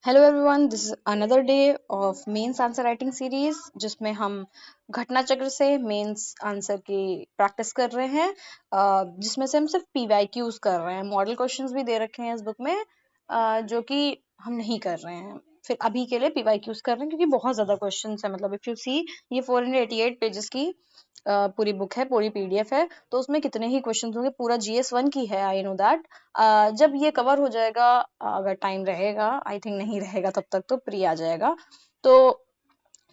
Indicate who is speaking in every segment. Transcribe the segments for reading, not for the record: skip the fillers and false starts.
Speaker 1: Hello everyone, this is another day of mains answer writing series जिसमें हम घटना चक्र से मेंस आंसर की प्रैक्टिस कर रहे हैं। जिसमें से हम सिर्फ पीवाईक्यूज कर रहे हैं। मॉडल क्वेश्चंस भी दे रखे हैं इस बुक में, जो कि हम नहीं कर रहे हैं। फिर अभी के लिए पीवाईक्यूज कर रहे हैं क्योंकि बहुत ज्यादा क्वेश्चंस है। मतलब इफ यू सी, ये 488 पेजेस की पूरी बुक है, पूरी पीडीएफ है, तो उसमें कितने ही क्वेश्चंस होंगे। पूरा जीएस 1 की है, आई नो दैट। जब ये कवर हो जाएगा, अगर टाइम रहेगा, आई थिंक नहीं रहेगा तब तक तो प्री आ जाएगा। तो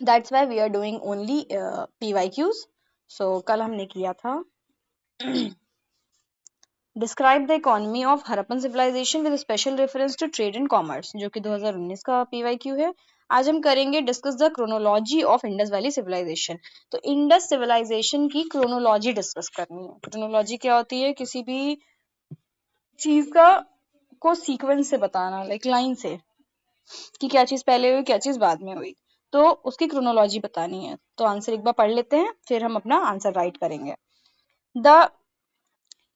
Speaker 1: that's why we are doing only PYQs. सो कल हमने किया था describe the economy of Harappan civilisation with special reference to trade and commerce, जो कि 2019 का पीवाईक्यू है। आज हम करेंगे discuss the chronology of Indus valley civilisation. तो इंडस सिविलाइजेशन की क्रोनोलॉजी डिस्कस करनी है। क्रोनोलॉजी क्या होती है? किसी भी चीज का को सीक्वेंस से बताना, लाइक लाइन से, कि क्या चीज पहले हुई, क्या चीज बाद में हुई, तो उसकी क्रोनोलॉजी बतानी है। तो आंसर एक बार पढ़ लेते हैं, फिर हम अपना आंसर राइट करेंगे। द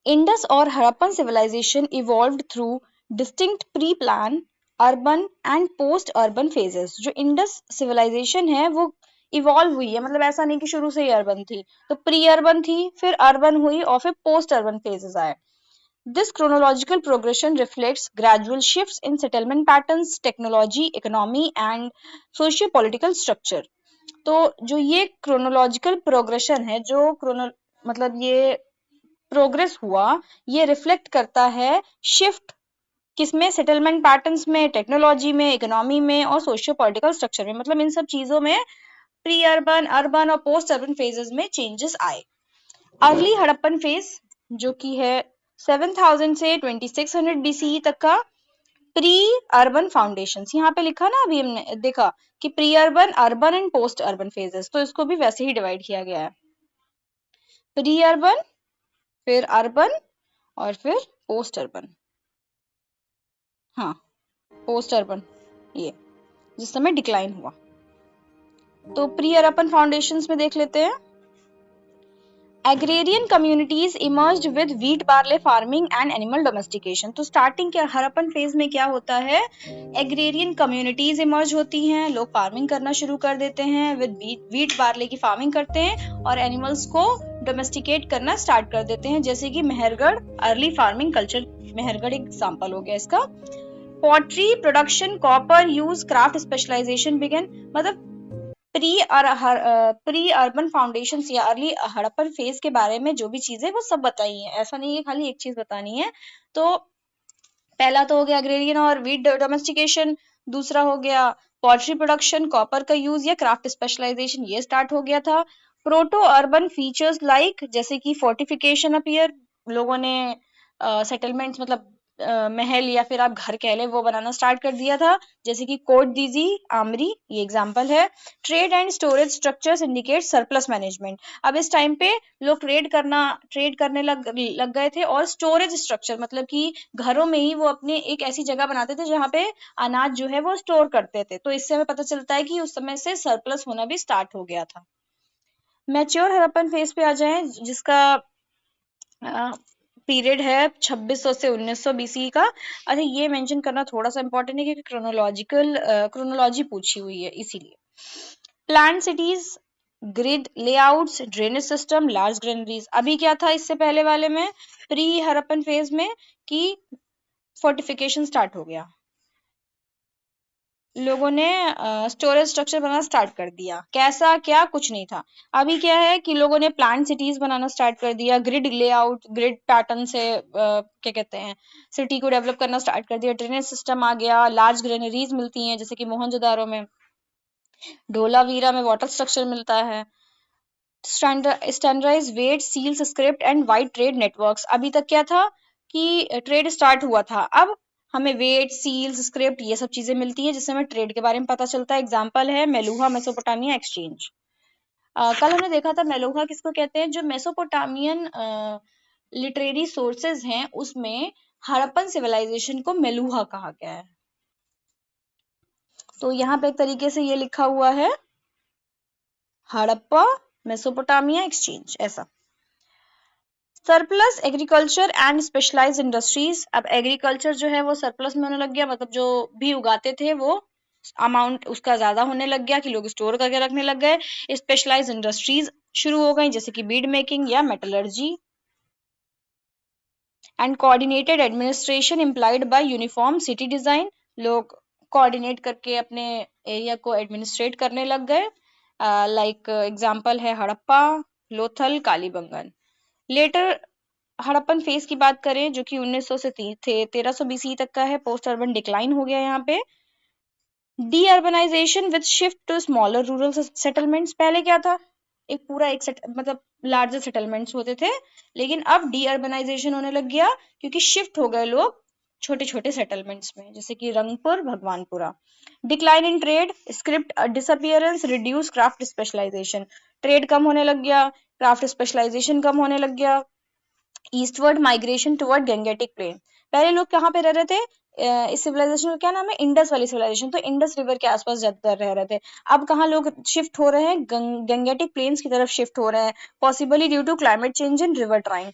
Speaker 1: इंडस और Harappan civilisation evolved through distinct pre plan urban and post urban phases. जो इंडस सिविलाइजेशन है वो इवॉल्व हुई है, मतलब ऐसा नहीं कि शुरू से ही अर्बन थी। तो प्री अर्बन थी, फिर अर्बन हुई और फिर पोस्ट अर्बन फेजेस आए। This chronological progression reflects gradual shifts in settlement patterns, technology, economy, and socio-political structure. तो जो ये chronological progression है, जो मतलब ये प्रोग्रेस हुआ, ये रिफ्लेक्ट करता है शिफ्ट किसमें? सेटलमेंट पैटर्न्स में, टेक्नोलॉजी में, इकोनॉमी में और सोशियो पॉलिटिकल स्ट्रक्चर में। मतलब इन सब चीजों में प्री अर्बन, अर्बन और पोस्ट अर्बन फेजेस में चेंजेस आए। अर्ली हड़प्पन फेज जो कि है 7000 से 2600 बीसीई तक का प्री अर्बन फाउंडेशन। यहाँ पे लिखा ना, अभी हमने देखा कि pre urban, urban and post urban phases, तो इसको भी वैसे ही डिवाइड किया गया है। प्री अर्बन, फिर अर्बन और फिर पोस्ट अर्बन। हाँ, पोस्ट अर्बन, ये जिस समय डिक्लाइन हुआ। तो प्री अर्बन फाउंडेशंस में देख लेते हैं। Agrarian communities emerged with wheat barley farming and animal domestication. तो स्टार्टिंग के हड़प्पन फेज में क्या होता है? एग्रेरियन कम्युनिटीज इमर्ज होती हैं, लोग फार्मिंग करना शुरू कर देते हैं, विद व्हीट बार्ले की फार्मिंग करते हैं और एनिमल्स को डोमेस्टिकेट करना स्टार्ट कर देते हैं, जैसे कि Mehrgarh early farming culture. Mehrgarh एक एग्जांपल हो गया इसका। Pottery production, copper use, craft specialisation began. मतलब प्री अर्बन फाउंडेशन या अर्ली हड़प्पन फेज के बारे में जो भी चीजें वो सब बताई है, ऐसा नहीं है खाली एक चीज बतानी है। तो पहला तो हो गया एग्रेरियन और वीट डोमेस्टिकेशन, दूसरा हो गया पॉल्ट्री प्रोडक्शन, कॉपर का यूज या क्राफ्ट स्पेशलाइजेशन, ये स्टार्ट हो गया था। प्रोटो अर्बन फीचर्स लाइक, जैसे कि फोर्टिफिकेशन अपीयर, लोगों ने सेटलमेंट्स मतलब महल या फिर आप घर कह ले वो बनाना स्टार्ट कर दिया था, जैसे कि कोट दीजी, आमरी, ये एग्जांपल है। Trade and storage structures indicate surplus management. अब इस टाइम पे लोग ट्रेड करने लग गए थे, और स्टोरेज स्ट्रक्चर मतलब कि घरों में ही वो अपने एक ऐसी जगह बनाते थे जहाँ पे अनाज जो है वो स्टोर करते थे। तो इससे हमें पता चलता है कि उस समय से सरप्लस होना भी स्टार्ट हो गया था। मैच्योर हड़प्पन फेज पे आ जाएं, जिसका पीरियड है 2600 से 1900 बीसी का। अच्छा, ये मेंशन करना थोड़ा सा इंपॉर्टेंट है क्योंकि क्रोनोलॉजी पूछी हुई है, इसीलिए। Plan cities, grid layouts, drainage system, large granaries. अभी क्या था इससे पहले वाले में, प्री हड़प्पन फेज में, कि फोर्टिफिकेशन स्टार्ट हो गया, लोगों ने स्टोरेज स्ट्रक्चर बनाना स्टार्ट कर दिया। कैसा, क्या, कुछ नहीं था। अभी क्या है कि लोगों ने प्लान सिटीज बनाना स्टार्ट कर दिया, ग्रिड लेआउट, ग्रिड पैटर्न से क्या कहते हैं, सिटी को डेवलप करना स्टार्ट कर दिया। ड्रेनेज सिस्टम आ गया, लार्ज ग्रेनरीज मिलती हैं, जैसे कि मोहनजोदारो में, धोलावीरा में वाटर स्ट्रक्चर मिलता है। Standardise weight, seals, script and wide trade networks. अभी तक क्या था कि ट्रेड स्टार्ट हुआ था, अब हमें वेट, सील्स, स्क्रिप्ट, ये सब चीजें मिलती है जिससे हमें ट्रेड के बारे में पता चलता है। एग्जांपल है मेलुहा मेसोपोटामिया एक्सचेंज। कल हमने देखा था मेलुहा किसको कहते हैं। जो मेसोपोटामियन लिटरेरी सोर्सेज हैं उसमें हड़प्पन सिविलाइजेशन को मेलुहा कहा गया है। तो यहाँ पे एक तरीके से ये लिखा हुआ है, हड़प्पा मेसोपोटामिया एक्सचेंज, ऐसा। Surplus agriculture and specialised industries. अब एग्रीकल्चर जो है वो सरप्लस में होने लग गया, मतलब जो भी उगाते थे वो अमाउंट उसका ज्यादा होने लग गया कि लोग स्टोर करके रखने लग गए। स्पेशलाइज्ड इंडस्ट्रीज शुरू हो गई, जैसे कि बीड मेकिंग या metallurgy. And coordinated administration implied bye uniform city design. लोग कोऑर्डिनेट करके अपने एरिया को एडमिनिस्ट्रेट करने लग गए। लाइक एग्जांपल है हड़प्पा, लोथल, कालीबंगन। लेटर हड़प्पन फेज की बात करें जो कि 1900 से 1300 बीसी तक का है। पोस्ट अर्बन डिक्लाइन हो गया यहाँ पे। De urbanisation with shift to smaller rural settlements. पहले क्या था, एक पूरा एक मतलब लार्जर सेटलमेंट्स होते थे, लेकिन अब डी अर्बनाइजेशन होने लग गया क्योंकि शिफ्ट हो गए लोग छोटे छोटे सेटलमेंट्स में, जैसे कि Rangpur, Bhagwanpura. Decline in trade, script disappearance, reduce craft specialisation. Trade कम होने लग गया, क्राफ्ट स्पेशलाइजेशन कम होने लग गया। Eastward migration toward Gangetic plain. पहले लोग कहाँ पे रह रहे थे, इस सिविलाइजेशन का क्या नाम है, इंडस वाली सिविलाइजेशन, तो इंडस रिवर के आसपास ज्यादातर रह रहे थे। अब कहाँ लोग शिफ्ट हो रहे हैं, गंगेटिक प्लेन्स की तरफ शिफ्ट हो रहे हैं, possibly due to climate change in river train.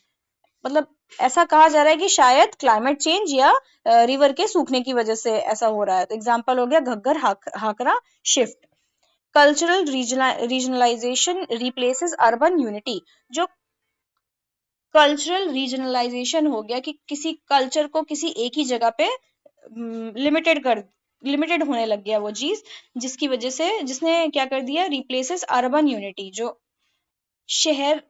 Speaker 1: मतलब ऐसा कहा जा रहा है कि शायद क्लाइमेट चेंज या रिवर के सूखने की वजह से ऐसा हो रहा है। तो एग्जाम्पल हो गया Ghaggar, Hakra shift. Cultural regionalisation replaces urban unity. जो कल्चरल रीजनलाइजेशन हो गया कि किसी कल्चर को किसी एक ही जगह पे लिमिटेड होने लग गया वो चीज, जिसकी वजह से जिसने क्या कर दिया, रिप्लेसेस अर्बन यूनिटी। जो शहर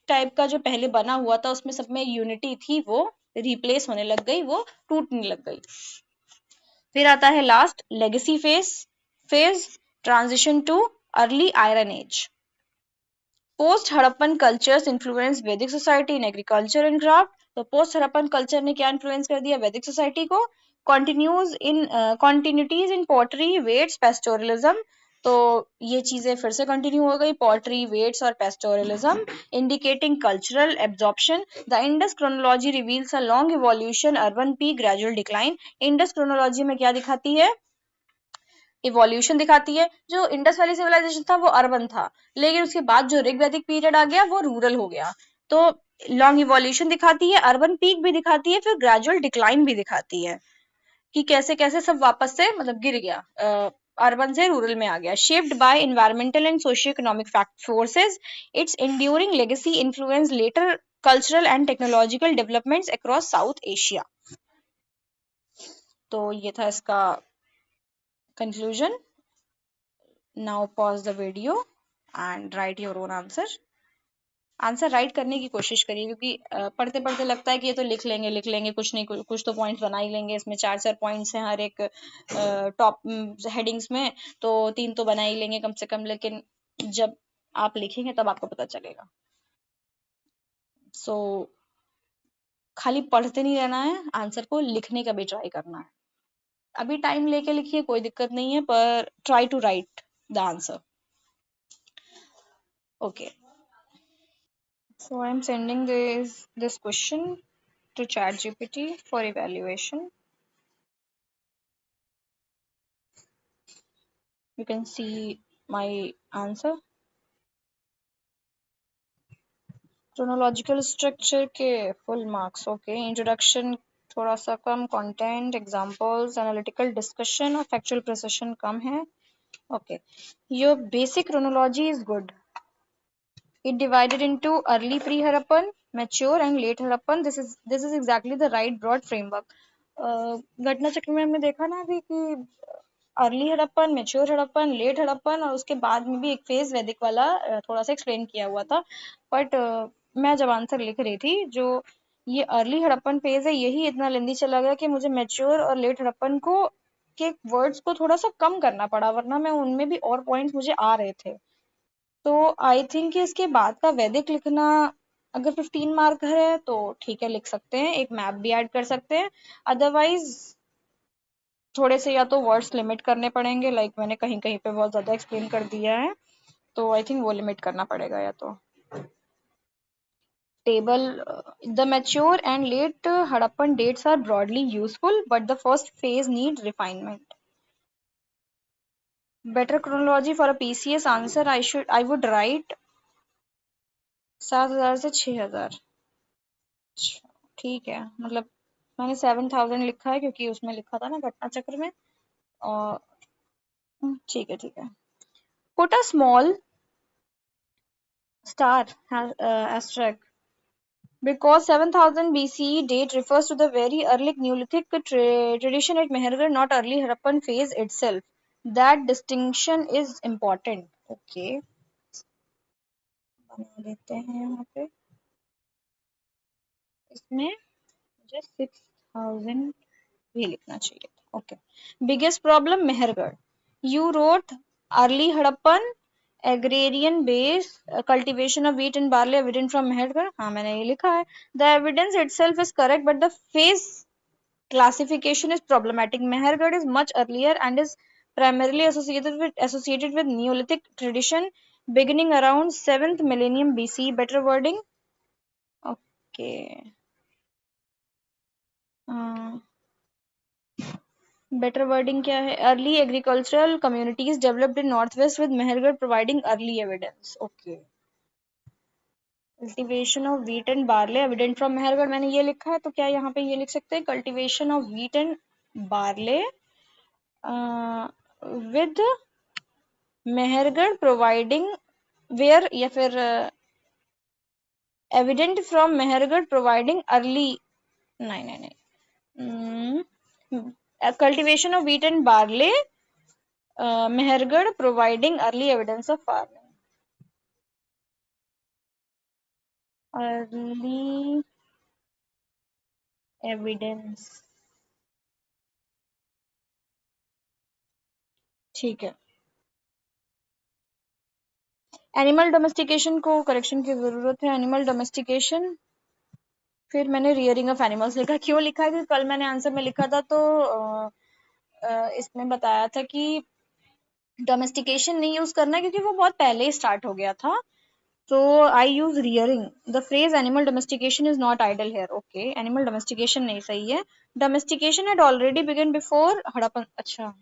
Speaker 1: टाइप का जो पहले बना हुआ था उसमें सब में यूनिटी थी, वो रिप्लेस होने लग गई, वो टूटने लग गई। फिर आता है last legacy phase transition to early iron age. Post Harappan cultures influence Vedic society in agriculture and craft. तो पोस्ट हड़प्पन कल्चर ने क्या इन्फ्लुएंस कर दिया वैदिक सोसाइटी को, continuities in pottery, weights, pastoralism. तो ये चीजें फिर से कंटिन्यू हो गई, पॉटरी, वेट्स और pastoralism, indicating cultural absorption. The Indus chronology reveals a long evolution, urban peak, gradual decline. Indus chronology में क्या दिखाती है, इवोल्यूशन दिखाती है। जो इंडस वैली सिविलाइजेशन था वो अर्बन था, लेकिन उसके बाद जो ऋग वैदिक पीरियड आ गया वो रूरल हो गया। तो लॉन्ग इवोल्यूशन दिखाती है, अर्बन पीक भी दिखाती है, फिर ग्रेजुअल डिक्लाइन भी दिखाती है कि कैसे कैसे सब वापस से मतलब गिर गया, अर्बन से रूरल में आ गया। Shaped by environmental and socio economic forces, its enduring legacy influence later cultural and technological developments across South Asia. तो ये था इसका conclusion. Now pause the video and write your own answer. Answer write करने की कोशिश करिए, क्योंकि पढ़ते पढ़ते लगता है कि ये तो लिख लेंगे कुछ नहीं, कुछ तो पॉइंट्स बना ही लेंगे। इसमें चार चार पॉइंट्स हैं हर एक टॉप हेडिंग्स में, तो तीन तो बना ही लेंगे कम से कम, लेकिन जब आप लिखेंगे तब आपको पता चलेगा। सो खाली पढ़ते नहीं रहना है, आंसर को लिखने का भी ट्राई करना है। अभी टाइम लेके लिखिए, कोई दिक्कत नहीं है, पर try to write the answer. Okay, so I'm sending this question to ChatGPT for evaluation. You can see my answer. Chronological structure के full marks, okay. Introduction थोड़ा सा कम, content, examples, analytical discussion और factual precision कम है, okay. Your basic chronology is good. It divided into early pre-Harappan, mature and late Harappan. This is exactly the right broad framework. घटना चक्र में हमने देखा ना अभी कि early Harappan, mature Harappan, late Harappan और उसके बाद में भी एक फेज वैदिक वाला थोड़ा सा एक्सप्लेन किया हुआ था। बट मैं जब आंसर लिख रही थी, जो ये अर्ली हड़प्पन फेज है यही इतना लेंदी चला गया कि मुझे मेच्योर और लेट हड़प्पन को के वर्ड्स को थोड़ा सा कम करना पड़ा, वरना मैं उनमें भी और पॉइंट्स मुझे आ रहे थे। तो आई थिंक कि इसके बाद का वैदिक लिखना अगर 15 मार्क है तो ठीक है, लिख सकते हैं, एक मैप भी ऐड कर सकते हैं। अदरवाइज थोड़े से या तो वर्ड्स लिमिट करने पड़ेंगे, लाइक मैंने कहीं कहीं पे बहुत ज्यादा एक्सप्लेन कर दिया है, तो आई थिंक वो लिमिट करना पड़ेगा। या तो table, the mature and late Harappan dates are broadly useful but the first phase need refinement. Better chronology for a PCS answer I would write 7,000 से 6,000। अच्छा, ठीक है, मतलब मैंने 7,000 लिखा है क्योंकि उसमें लिखा था ना घटना चक्र में। और ठीक है, ठीक है। Put a small star asterisk because 7,000 BCE date refers to the very early Neolithic tradition at Mehergarh, not early Harappan phase itself. That distinction is important. Okay, बना देते हैं यहाँ पे। इसमें मुझे 6,000 भी लिखना चाहिए था। Okay, biggest problem Mehrgarh. You wrote early Harappan agrarian base cultivation of wheat and barley evident from Mehrgarh. हाँ, मैंने ये लिखा है। The evidence itself is correct but the phase classification is problematic. Mehergarh is much earlier and is primarily associated with Neolithic tradition beginning around 7th millennium BC. Better wording? Okay. Better wording क्या है? Early agricultural communities developed in north west with Mehrgarh providing early evidence. Okay, cultivation of wheat and barley evident from Mehrgarh, मैंने ये लिखा है, तो क्या यहाँ पे ये लिख सकते हैं cultivation of wheat and barley with Mehrgarh providing where, या फिर evident from Mehrgarh providing early, नहीं नहीं नहीं, cultivation of wheat and barley Mehergarh providing early evidence of farming. Early evidence, ठीक है। एनिमल डोमेस्टिकेशन को करेक्शन की जरूरत है। एनिमल डोमेस्टिकेशन, फिर मैंने रियरिंग ऑफ एनिमल्स लिखा। क्यों लिखा है? क्योंकि कल मैंने आंसर में लिखा था, तो इसमें बताया था कि डोमेस्टिकेशन नहीं यूज करना क्योंकि वो बहुत पहले ही स्टार्ट हो गया था। So I use rearing. The phrase animal domestication is not idle here. Okay, animal domestication नहीं सही है। Domestication had already begun before Harappan. अच्छा,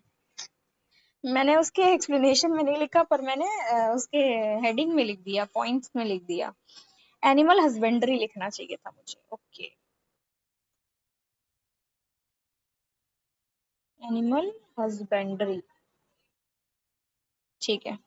Speaker 1: मैंने उसके एक्सप्लेनेशन में नहीं लिखा, पर मैंने उसके हेडिंग में लिख दिया, पॉइंट्स में लिख दिया। एनिमल हस्बेंड्री लिखना चाहिए था मुझे। ओके, एनिमल हस्बेंड्री, ठीक है।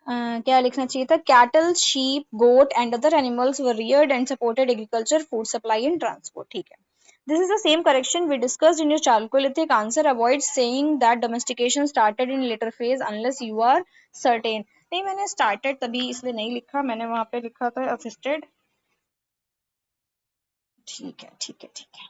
Speaker 1: क्या लिखना चाहिए था? Cattle, sheep, goat and other animals were reared and supported agriculture, food supply and transport, ठीक है। This is the same correction we discussed in your Chalcolithic answer. Avoid saying that domestication started in later phase unless you are certain. नहीं, मैंने started तभी इसलिए नहीं लिखा, मैंने वहां पे लिखा था assisted। ठीक है, ठीक है, ठीक है।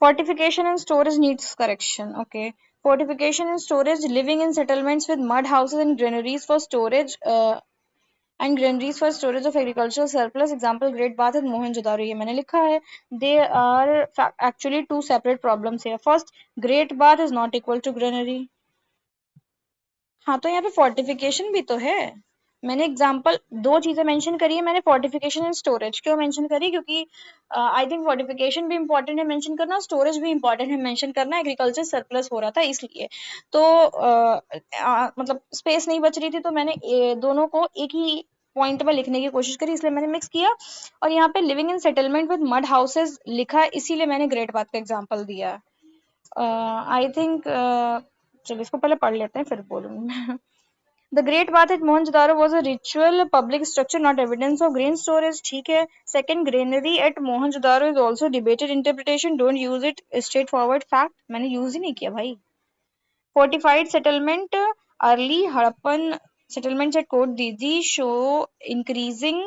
Speaker 1: Fortification and storage needs correction. Okay. Fortification and storage, living in settlements with mud houses and granaries for storage of agricultural surplus. Example, Great Bath and Mohenjo-daro. ये मैंने लिखा है। They are actually two separate problems here. First, Great Bath is not equal to granary. हाँ, तो यहाँ पे fortification भी तो है। मैंने एग्जांपल दो चीजें मेंशन करी है मैंने, फोर्टिफिकेशन एंड स्टोरेज। क्यों मेंशन करी? क्योंकि आई थिंक फोर्टिफिकेशन भी इंपॉर्टेंट है मेंशन करना, स्टोरेज भी इंपॉर्टेंट है मेंशन करना। एग्रीकल्चर सरप्लस हो रहा था इसलिए, तो मतलब स्पेस नहीं बच रही थी, तो मैंने दोनों को एक ही पॉइंट में लिखने की कोशिश करी, इसलिए मैंने मिक्स किया। और यहाँ पे living in settlement with mud houses लिखा, इसीलिए मैंने ग्रेट बात का एग्जाम्पल दिया। आई थिंक चलिए इसको पहले पढ़ लेते हैं, फिर बोलूंगी मैं। The Great Bath at Mohenjo-daro was a ritual public structure, not evidence of grain storage. ठीक है। Second, granary at Mohenjo-daro is also debated interpretation. Don't use it straightforward fact. मैंने use ही नहीं किया भाई। Fortified settlement, early Harappan settlements at Kot Didi show increasing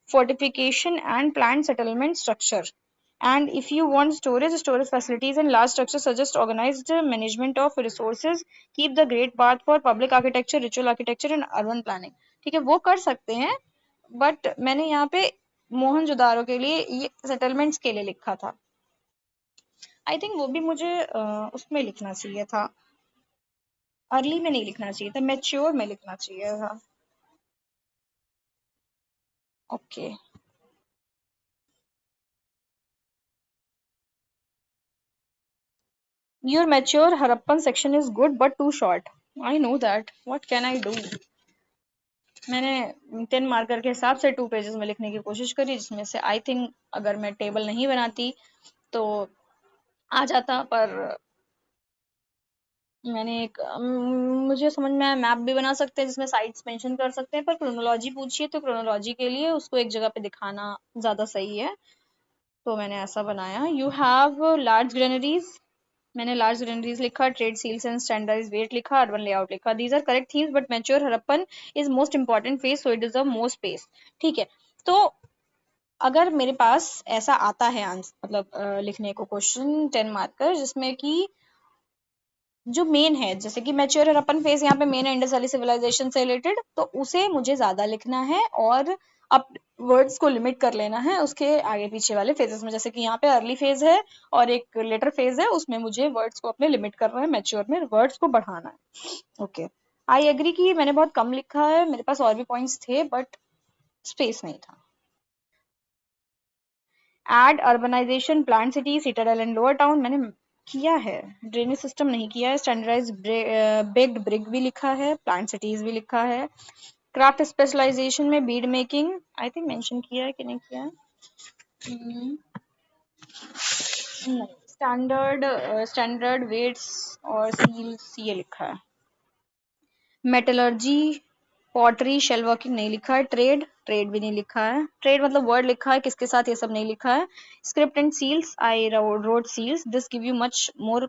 Speaker 1: fortification and planned settlement structure. And if you want storage facilities and large structures suggest organized management of resources. Keep the Great Bath for public architecture, ritual architecture and urban planning. ठीक है, वो कर सकते हैं, but मैंने यहाँ पे मोहनजोदारो के लिए ये सेटलमेंट्स के लिए लिखा था। आई थिंक वो भी मुझे उसमें लिखना चाहिए था, अर्ली में नहीं लिखना चाहिए था, मैच्योर में लिखना चाहिए था। Okay, your mature Harappan section is good but too short. I know that. What can I do? मैंने 10 मार्कर के हिसाब से 2 पेजेस में लिखने की कोशिश करी, जिसमें से आई थिंक अगर मैं टेबल नहीं बनाती तो आ जाता, पर मैंने एक मुझे समझ में आया मैप भी बना सकते हैं जिसमें साइट्स मेंशन कर सकते हैं, पर क्रोनोलॉजी पूछिए तो क्रोनोलॉजी के लिए उसको एक जगह पे दिखाना ज़्यादा सही है, तो मैंने ऐसा बनाया। यू हैव लार्ज ग्रेनरीज, मैंने लार्ज ग्रेनरीज लिखा, trade seals and standardize weight लिखा, अर्बन लेआउट लिखा। These are correct themes but mature Harappan is most important phase so it deserve more space. ठीक है, तो अगर मेरे पास ऐसा आता है आंसर, मतलब लिखने को क्वेश्चन 10 मार्कर जिसमें कि जो मेन है, जैसे कि मैच्योर हड़प्पन फेज यहाँ पे मेन है इंडस वैली सिविलाइजेशन से रिलेटेड, तो उसे मुझे ज्यादा लिखना है और अब वर्ड्स को लिमिट कर लेना है उसके आगे पीछे वाले फेजेस में। जैसे कि यहाँ पे अर्ली फेज है और एक लेटर फेज है, उसमें मुझे वर्ड्स को अपने लिमिट करना है, मैच्योर में वर्ड्स को बढ़ाना है। ओके, आई एग्री कि मैंने बहुत कम लिखा है, मेरे पास और भी पॉइंट्स थे बट स्पेस नहीं था। Add urbanization planned city citadel and lower town मैंने किया है, ड्रेनेज सिस्टम नहीं किया है। स्टैंडर्डाइज बेग्ड ब्रिक भी लिखा है, प्लांट सिटीज भी लिखा है। क्राफ्ट स्पेशलाइजेशन में bead making I think mention किया है कि नहीं किया है, नहीं। स्टैंडर्ड वेट्स और सील्स ये लिखा है। मेटलर्जी पॉटरी शेल वर्किंग नहीं लिखा है। ट्रेड भी नहीं लिखा है, ट्रेड मतलब वर्ड लिखा है, किसके साथ ये सब नहीं लिखा है। Script and seals I wrote seals, this give you much more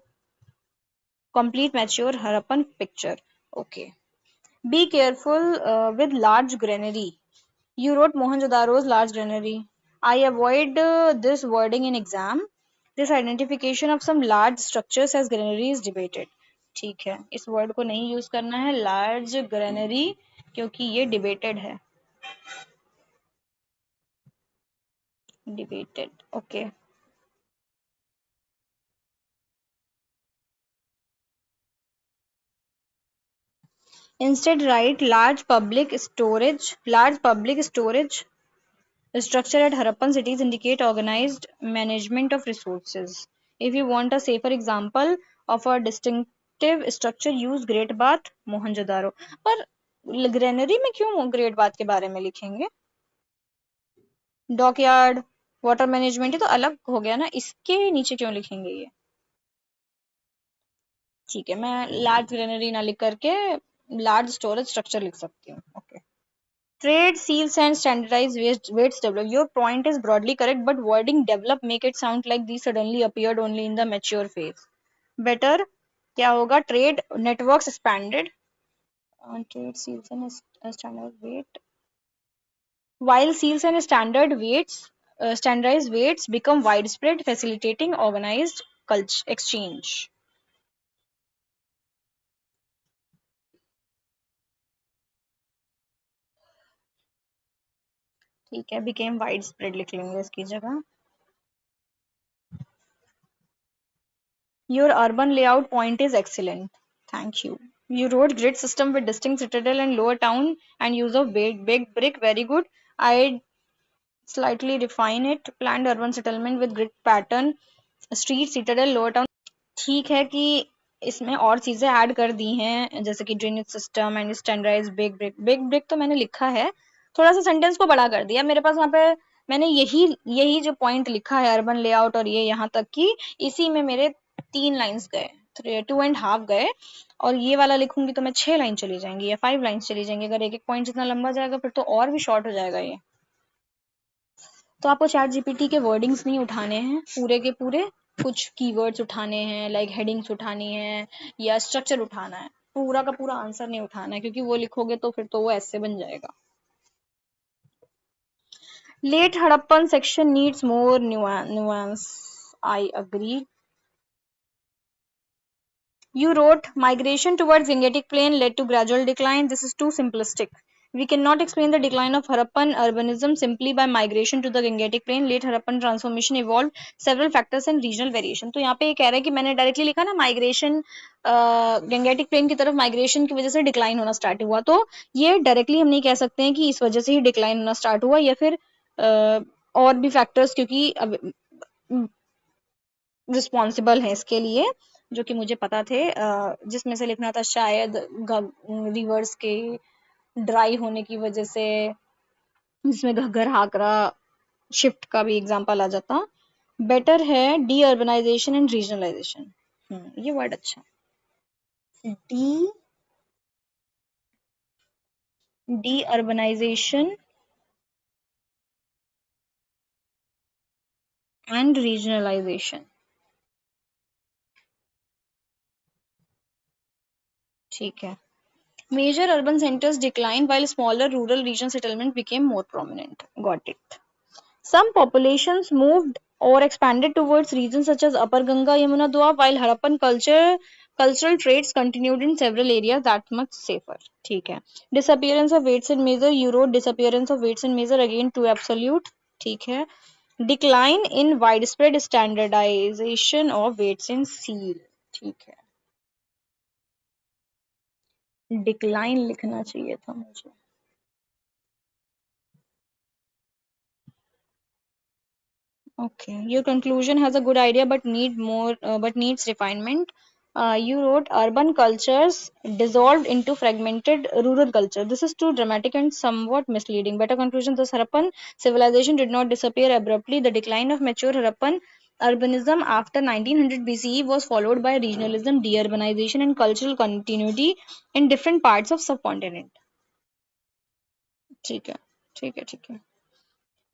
Speaker 1: complete mature Harappan picture. Okay. Be careful with large granary. You wrote Mohenjo-daro's large granary. I avoid this wording in exam. This identification of some large structures as granary is debated. ठीक है, इस word को नहीं use करना है large granary, क्योंकि ये debated है। Debated, okay. Instead write large public storage structure at Harappan cities indicate organized management of resources. If you want a safer example of a distinctive structure, use Great Bath, Mohenjo-daro. पर granary में क्यों great bath के बारे में लिखेंगे? Dockyard, water management, ये तो अलग हो गया ना, इसके नीचे क्यों लिखेंगे ये? ठीक है, मैं लार्ज ग्रेनरी ना लिख करके लार्ज स्टोरेज स्ट्रक्चर लिख सकती हूँ। Okay. Trade seals and standardized weights develop. Your point is broadly correct, but wording develop make it sound like these suddenly appeared only in the mature phase. Better क्या होगा? Trade networks expanded. Trade seals and standard weight. While seals and standardized weights become widespread, facilitating organized exchange. ठीक है, became widespread लिख लेंगे इसकी जगह। Your urban layout point is excellent. Thank you. You wrote grid system with distinct citadel and lower town and use of big brick. Very good. I'd slightly refine it. Planned urban settlement with grid pattern, street, citadel, lower town. ठीक है कि इसमें और चीजें add कर दी हैं, जैसे कि drainage system and standardize big brick तो मैंने लिखा है, थोड़ा सा सेंटेंस को बड़ा कर दिया मेरे पास वहां पे। मैंने यही जो पॉइंट लिखा है अर्बन लेआउट और ये यहाँ तक की, इसी में मेरे 3 लाइन्स गए, 2.5 गए, और ये वाला लिखूंगी तो मैं 6 लाइन चली जाएंगी या 5 लाइन चली जाएंगी। अगर एक एक पॉइंट जितना लंबा जाएगा फिर तो और भी शॉर्ट हो जाएगा ये। तो आपको चैट जीपीटी के वर्डिंग्स नहीं उठाने हैं पूरे के पूरे, कुछ कीवर्ड्स उठाने हैं, लाइक हेडिंग्स उठानी है या स्ट्रक्चर उठाना है, पूरा का पूरा आंसर नहीं उठाना है, क्योंकि वो लिखोगे तो फिर तो वो ऐसे बन जाएगा। Late Harappan section needs more nuance. I agree. You wrote migration towards Gangetic Plain led to gradual decline. This is too simplistic. We cannot explain the decline of Harappan urbanism simply by migration to the Gangetic Plain. Late Harappan transformation evolved several factors and regional variation. तो यहाँ पे ये कह रहा है कि मैंने directly लिखा ना माइग्रेशन, गंगेटिक प्लेन की तरफ माइग्रेशन की वजह से डिक्लाइन होना स्टार्ट हुआ, तो ये डायरेक्टली हम नहीं कह सकते हैं कि इस वजह से ही डिक्लाइन होना स्टार्ट हुआ या फिर और भी फैक्टर्स, क्योंकि अब रिस्पॉन्सिबल है इसके लिए, जो कि मुझे पता थे, जिसमें से लिखना था शायद रिवर्स के ड्राई होने की वजह से, जिसमें घग्गर हाकरा शिफ्ट का भी एग्जांपल आ जाता। बेटर है डी अर्बनाइजेशन एंड रीजनलाइजेशन। ये वर्ड अच्छा। De deurbanization and regionalization. ठीक है। Major urban centers declined while smaller rural region settlement became more prominent. Got it. Some populations moved or expanded towards regions such as Upper Ganga, Yamuna Doab, while Harappan cultural traits continued in several areas that much safer. ठीक है. Disappearance of weights and measure. You wrote disappearance of weights and measure, again to absolute. ठीक है. Decline in widespread standardization of weights and seal. ठीक है. Decline लिखना चाहिए था मुझे। Okay, your conclusion has a good idea but needs refinement. You wrote urban cultures dissolved into fragmented rural culture. This is too dramatic and somewhat misleading. Better conclusion: thus Harappan civilization did not disappear abruptly. The decline of mature Harappan urbanism after 1900 BCE was followed by regionalism, deurbanization, and cultural continuity in different parts of subcontinent. ठीक है, ठीक है, ठीक है।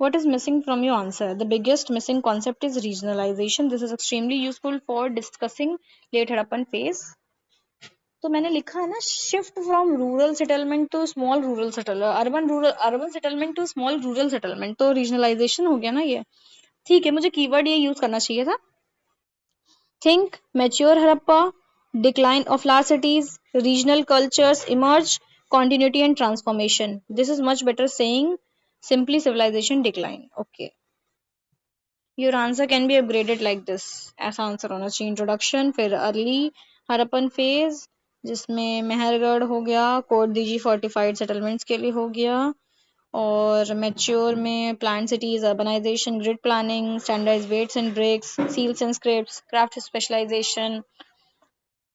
Speaker 1: What is missing from your answer? The biggest missing concept is regionalization. This is extremely useful for discussing late Harappan phase. तो मैंने लिखा है ना, shift from rural settlement to small rural settlement, urban settlement to small rural settlement, तो regionalization हो गया ना ये। ठीक है, मुझे कीवर्ड ये यूज करना चाहिए था। Think mature Harappa, decline of large cities, regional cultures emerge, continuity and transformation. This is much better saying simply civilization decline. Okay. Your answer can be upgraded like this. ऐसा आंसर होना चाहिए। Introduction, फिर early Harappan phase जिसमें मेहरगढ़ हो गया, coat दीजी fortified settlements के लिए हो गया, और मैच्योर में plan cities, urbanization, grid planning, standardize weights and bricks, seals and scripts, craft specialization,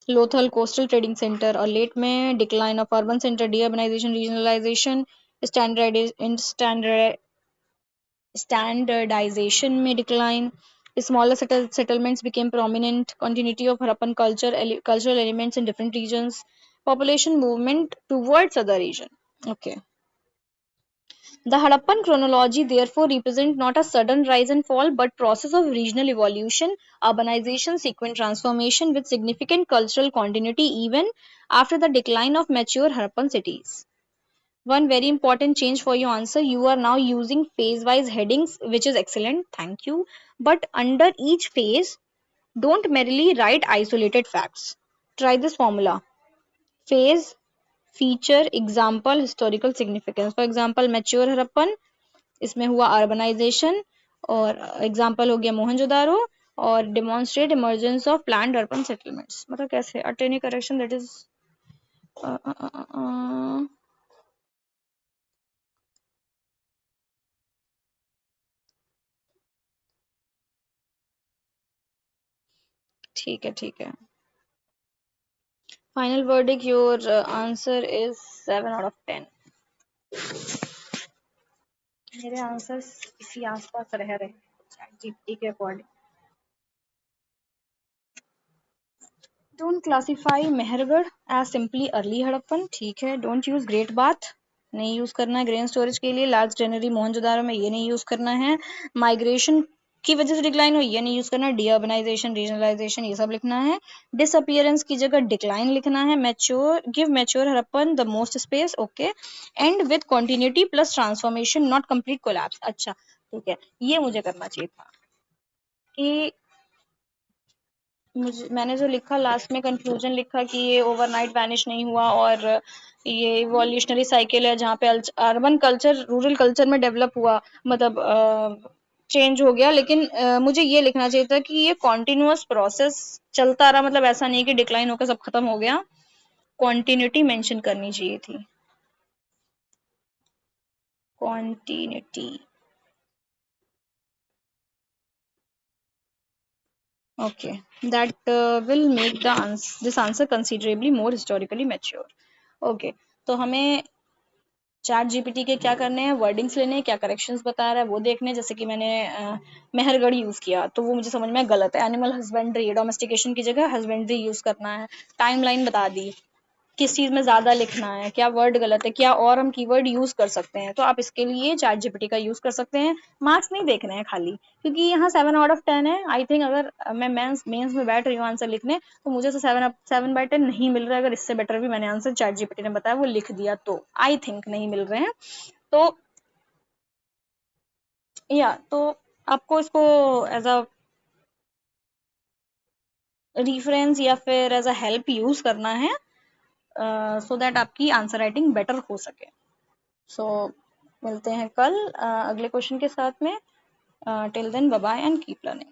Speaker 1: Lothal coastal trading centre, और लेट में decline of urban centre, deurbanization, regionalization, standard standardization may decline, smaller settlements became prominent, continuity of Harappan cultural elements in different regions, population movement towards other region. Okay. The Harappan chronology therefore represent not a sudden rise and fall but process of regional evolution, urbanization, sequent transformation with significant cultural continuity even after the decline of mature Harappan cities. One very important change for your answer: you are now using phase wise headings, which is excellent, thank you. But under each phase, don't merely write isolated facts. Try this formula: phase, feature, example, historical significance. For example, mature Harappan, इसमें हुआ urbanisation, और example हो गया मोहनजोदारो, और demonstrate emergence of planned urban settlements. मतलब कैसे? अटेनी correction, that is ठीक है, ठीक है। Final verdict, your answer is 7 out of 10. मेरे आंसर्स इसी आसपास रह रहे ChatGPT के according. Don't classify Mehrgarh as simply early Harappan, ठीक है। डोंट यूज ग्रेट बाथ, नहीं यूज करना है ग्रेन स्टोरेज के लिए। लार्ज ग्रेनरी मोहनजोदारो में, ये नहीं यूज करना है। माइग्रेशन की वजह से डिक्लाइन हुई, ये नहीं यूज करना। डीअर्बनाइजेशन, रीजनलाइजेशन, ये सब लिखना है। डिसअपियरेंस की जगह डिक्लाइन लिखना है। Mature, give mature Harappan the most space, okay. And with continuity plus transformation, not complete collapse. अच्छा, ठीक है, ये मुझे करना चाहिए था कि मैंने जो लिखा लास्ट में कंक्लूजन लिखा कि ये ओवरनाइट वैनिश नहीं हुआ, और ये इवोल्यूशनरी साइकिल है जहाँ पे अर्बन कल्चर रूरल कल्चर में डेवलप हुआ, मतलब चेंज हो गया। लेकिन मुझे ये लिखना चाहिए था कि ये कॉन्टिन्यूअस प्रोसेस चलता रहा, मतलब ऐसा नहीं कि डिक्लाइन होकर सब खत्म हो गया। कॉन्टिन्यूटी मेंशन करनी चाहिए थी, continuity. Okay, that will make this answer considerably more historically mature. Okay, तो हमें चैट जीपीटी के क्या करने हैं, वर्डिंग्स लेने हैं, क्या करेक्शंस बता रहा है वो देखने हैं। जैसे कि मैंने मेहरगढ़ यूज किया तो वो मुझे समझ में गलत है, एनिमल हस्बेंड्री, डोमेस्टिकेशन की जगह हस्बेंड्री यूज करना है। टाइमलाइन बता दी, किस चीज में ज्यादा लिखना है, क्या वर्ड गलत है, क्या और हम कीवर्ड यूज कर सकते हैं। तो आप इसके लिए चैट जीपीटी का यूज कर सकते हैं। मार्क्स नहीं देखने हैं खाली, क्योंकि यहाँ 7 आउट ऑफ 10 है। आई थिंक अगर मैं मेंस में बैठ रही हूँ आंसर लिखने, तो मुझे तो 7/10 नहीं मिल रहा है। अगर इससे बेटर भी मैंने आंसर चैट जीपीटी ने बताया वो लिख दिया तो आई थिंक नहीं मिल रहे हैं। तो या तो आपको इसको एज अ रिफरेंस या फिर एज अ हेल्प यूज करना है, सो दैट आपकी आंसर राइटिंग बेटर हो सके। सो मिलते हैं कल अगले क्वेश्चन के साथ में। Till then bye bye and keep learning.